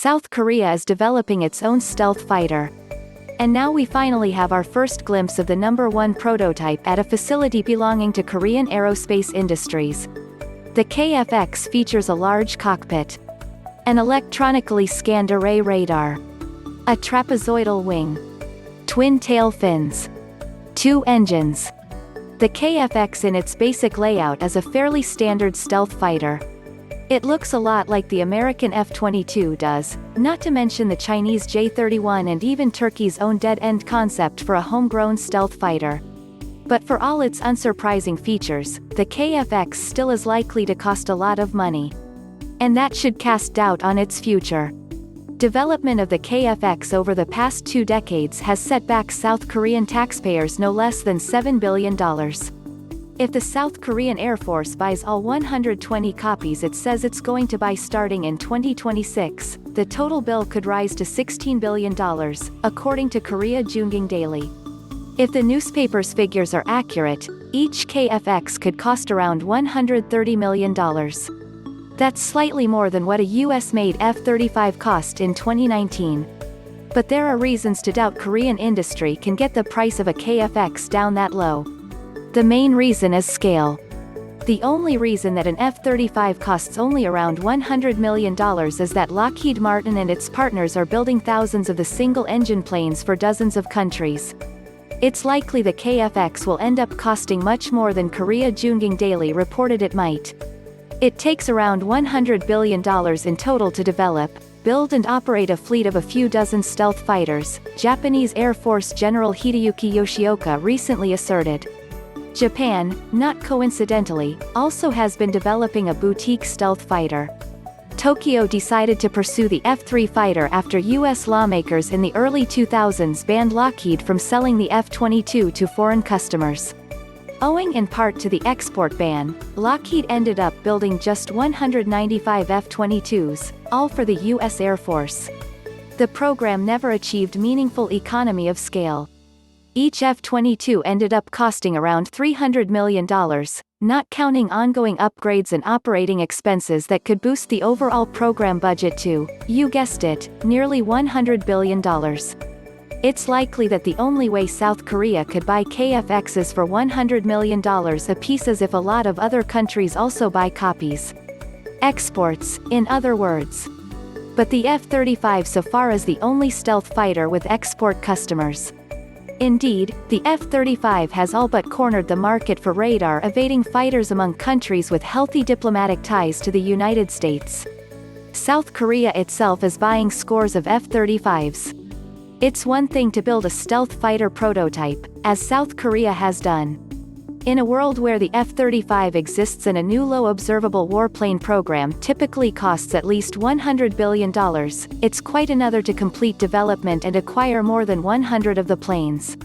South Korea is developing its own stealth fighter. And now we finally have our first glimpse of the #1 prototype at a facility belonging to Korean Aerospace Industries. The KFX features a large cockpit, an electronically-scanned-array radar, a trapezoidal wing, twin tail fins, 2 engines. The KFX in its basic layout is a fairly standard stealth fighter. It looks a lot like the American F-22 does, not to mention the Chinese J-31 and even Turkey's own dead-end concept for a homegrown stealth fighter. But for all its unsurprising features, the KFX still is likely to cost a lot of money. And that should cast doubt on its future. Development of the KFX over the past 2 decades has set back South Korean taxpayers no less than $7 billion. If the South Korean Air Force buys all 120 copies it says it's going to buy starting in 2026, the total bill could rise to $16 billion, according to Korea Joongang Daily. If the newspaper's figures are accurate, each KFX could cost around $130 million. That's slightly more than what a US-made F-35 cost in 2019. But there are reasons to doubt Korean industry can get the price of a KFX down that low. The main reason is scale. The only reason that an F-35 costs only around $100 million is that Lockheed Martin and its partners are building thousands of the single-engine planes for dozens of countries. It's likely the KFX will end up costing much more than Korea Joongang Daily reported it might. It takes around $100 billion in total to develop, build and operate a fleet of a few dozen stealth fighters, Japanese Air Force General Hideyuki Yoshioka recently asserted. Japan, not coincidentally, also has been developing a boutique stealth fighter. Tokyo decided to pursue the F-3 fighter after U.S. lawmakers in the early 2000s banned Lockheed from selling the F-22 to foreign customers. Owing in part to the export ban, Lockheed ended up building just 195 F-22s, all for the U.S. Air Force. The program never achieved meaningful economy of scale. Each F-22 ended up costing around $300 million, not counting ongoing upgrades and operating expenses that could boost the overall program budget to, you guessed it, nearly $100 billion. It's likely that the only way South Korea could buy KFXs for $100 million apiece is if a lot of other countries also buy copies. Exports, in other words. But the F-35 so far is the only stealth fighter with export customers. Indeed, the F-35 has all but cornered the market for radar-evading fighters among countries with healthy diplomatic ties to the United States. South Korea itself is buying scores of F-35s. It's one thing to build a stealth fighter prototype, as South Korea has done. In a world where the F-35 exists and a new low-observable warplane program typically costs at least $100 billion, it's quite another to complete development and acquire more than 100 of the planes.